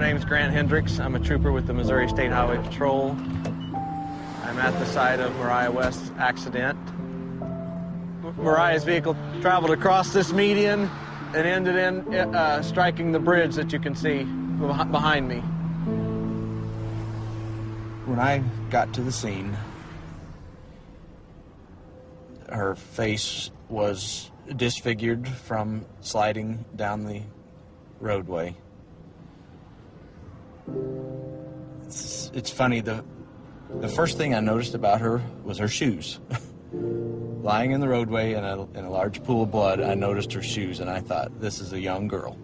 name's Grant Hendricks. I'm a trooper with the Missouri State Highway Patrol. I'm at the site of Mariah West's accident. Mariah's vehicle traveled across this median and ended in striking the bridge that you can see behind me. When I got to the scene, her face was disfigured from sliding down the roadway. It's funny, the first thing I noticed about her was her shoes. Lying in the roadway in a large pool of blood, I noticed her shoes, and I thought, this is a young girl.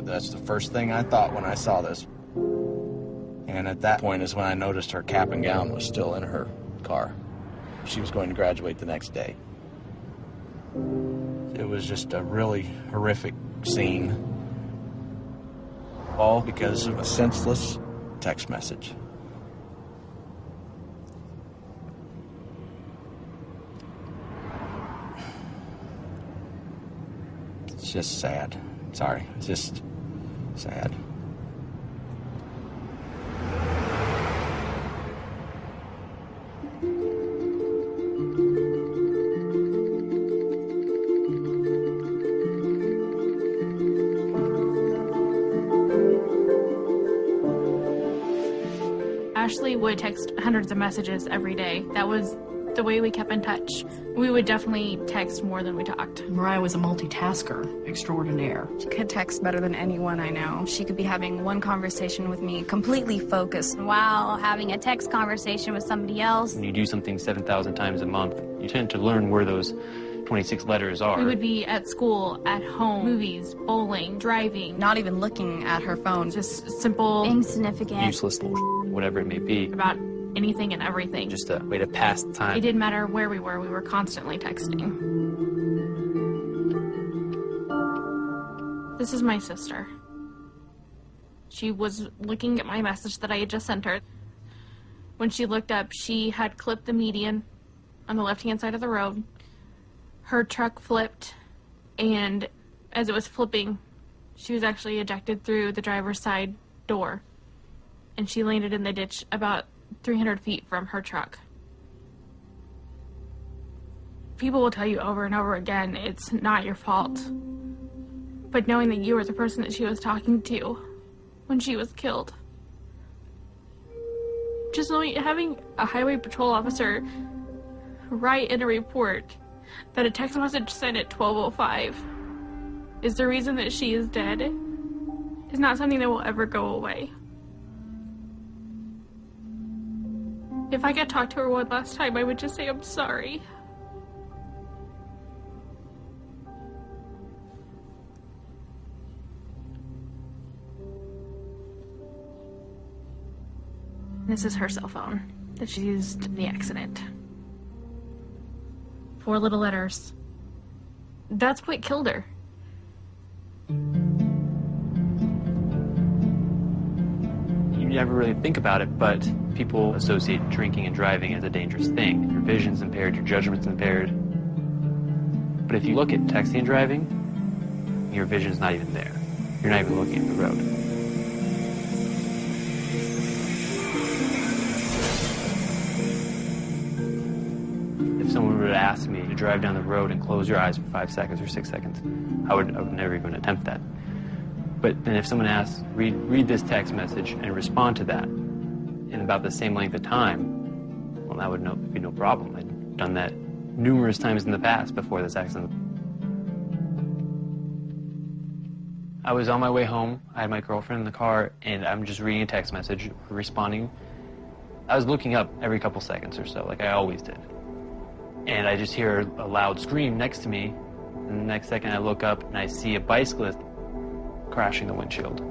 That's the first thing I thought when I saw this. And at that point is when I noticed her cap and gown was still in her car. She was going to graduate the next day. It was just a really horrific scene, all because of a senseless text message. It's just sad. Sorry, it's just sad. Ashley would text hundreds of messages every day. That was the way we kept in touch. We would definitely text more than we talked. Mariah was a multitasker extraordinaire. She could text better than anyone I know. She could be having one conversation with me, completely focused, while having a text conversation with somebody else. When you do something 7,000 times a month, you tend to learn where those 26 letters are. We would be at school, at home, movies, bowling, driving. Not even looking at her phone. Just simple, insignificant, useless bullshit, whatever it may be. About anything and everything. Just a way to pass the time. It didn't matter where we were constantly texting. This is my sister. She was looking at my message that I had just sent her. When she looked up, she had clipped the median on the left-hand side of the road. Her truck flipped, and as it was flipping, she was actually ejected through the driver's side door, and she landed in the ditch about 300 feet from her truck. People will tell you over and over again, it's not your fault. But knowing that you were the person that she was talking to when she was killed. Just knowing, having a highway patrol officer write in a report that a text message sent at 12:05 is the reason that she is dead is not something that will ever go away. If I could talk to her one last time, I would just say, I'm sorry. This is her cell phone that she used in the accident. 4 little letters. That's what killed her. You never really think about it, but people associate drinking and driving as a dangerous thing. Your vision's impaired, your judgment's impaired. But if you look at texting and driving, your vision's not even there. You're not even looking at the road. If someone were to ask me to drive down the road and close your eyes for 5 seconds or 6 seconds, I would never even attempt that. But then if someone asks, read this text message and respond to that in about the same length of time, well, that would be no problem. I'd done that numerous times in the past before this accident. I was on my way home. I had my girlfriend in the car, and I'm just reading a text message, responding. I was looking up every couple seconds or so, like I always did. And I just hear a loud scream next to me, and the next second I look up and I see a bicyclist crashing the windshield.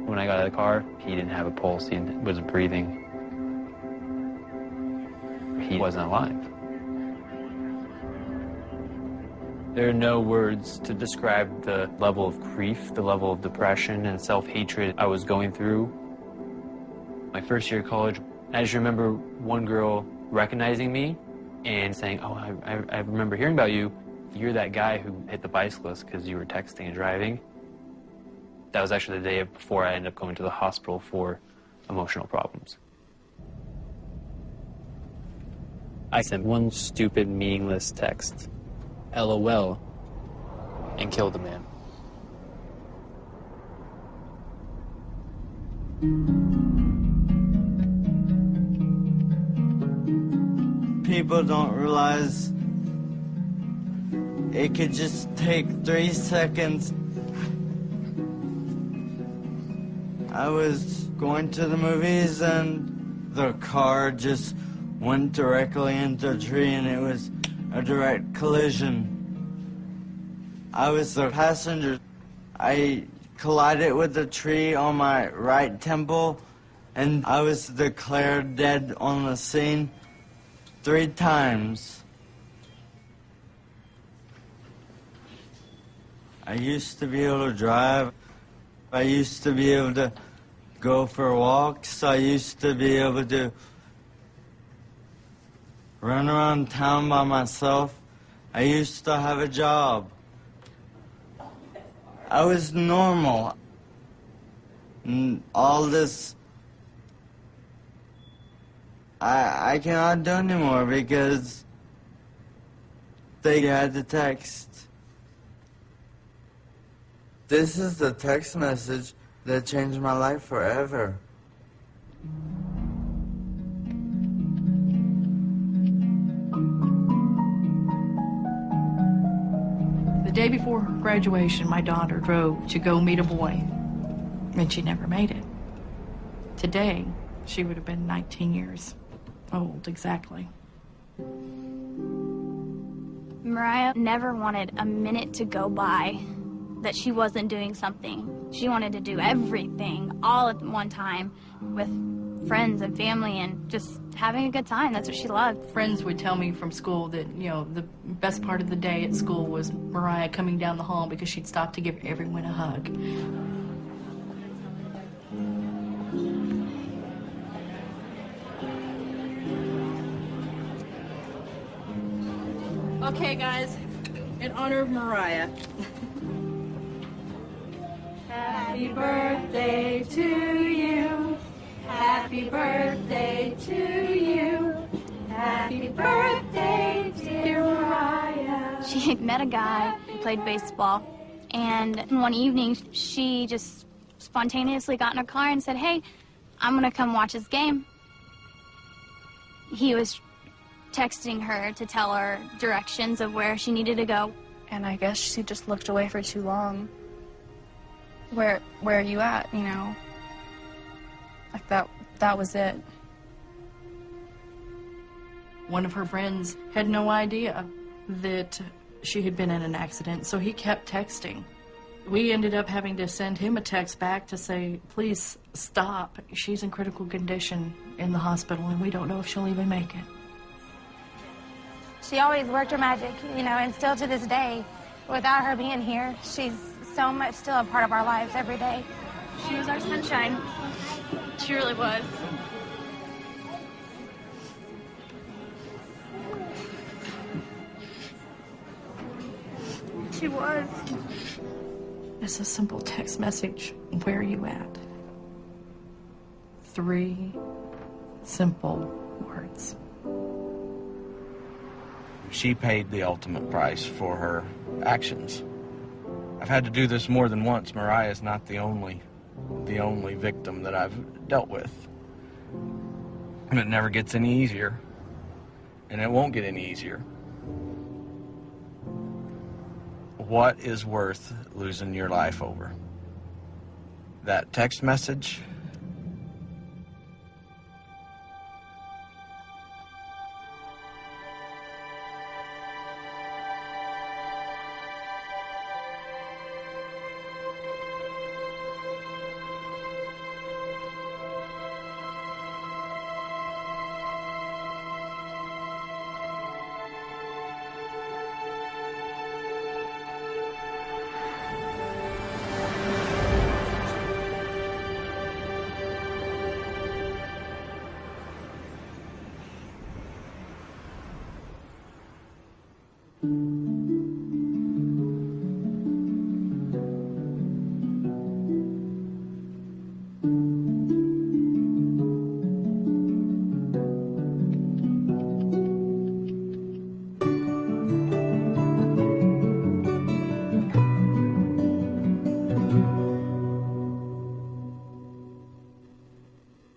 When I got out of the car, he didn't have a pulse, he wasn't breathing. He wasn't alive. There are no words to describe the level of grief, the level of depression and self-hatred I was going through. My first year of college, I just remember one girl recognizing me and saying, oh, I remember hearing about you. you're that guy who hit the bicyclist because you were texting and driving. That was actually the day before I ended up going to the hospital for emotional problems. I sent one stupid, meaningless text, LOL, and killed the man. People don't realize it could just take 3 seconds. I was going to the movies and the car just went directly into a tree and it was a direct collision. I was the passenger. I collided with the tree on my right temple and I was declared dead on the scene 3 times. I used to be able to drive. I used to be able to go for walks. I used to be able to run around town by myself. I used to have a job. I was normal. And all this, I cannot do anymore because they had the text. This is the text message that changed my life forever. The day before her graduation, my daughter drove to go meet a boy, and she never made it. Today, she would have been 19 years old, exactly. Mariah never wanted a minute to go by that she wasn't doing something. She wanted to do everything all at one time with friends and family and just having a good time. That's what she loved. Friends would tell me from school that, you know, the best part of the day at school was Mariah coming down the hall because she'd stop to give everyone a hug. Okay, guys, in honor of Mariah. Happy birthday to you. Happy birthday to you. Happy birthday, dear Mariah. She had met a guy who played baseball, and one evening she just spontaneously got in her car and said, "Hey, I'm gonna come watch his game." He was texting her to tell her directions of where she needed to go. And I guess she just looked away for too long. Where are you at, you know? Like that was it. One of her friends had no idea that she had been in an accident, so he kept texting. We ended up having to send him a text back to say, please stop. She's in critical condition in the hospital, and we don't know if she'll even make it. She always worked her magic, you know, and still to this day, without her being here, she's so much still a part of our lives every day. She was our sunshine. She really was. She was. It's a simple text message. Where are you at? 3 simple words. She paid the ultimate price for her actions. I've had to do this more than once. Mariah's not the only victim that I've dealt with. And it never gets any easier. And it won't get any easier. What is worth losing your life over? That text message? Thank you.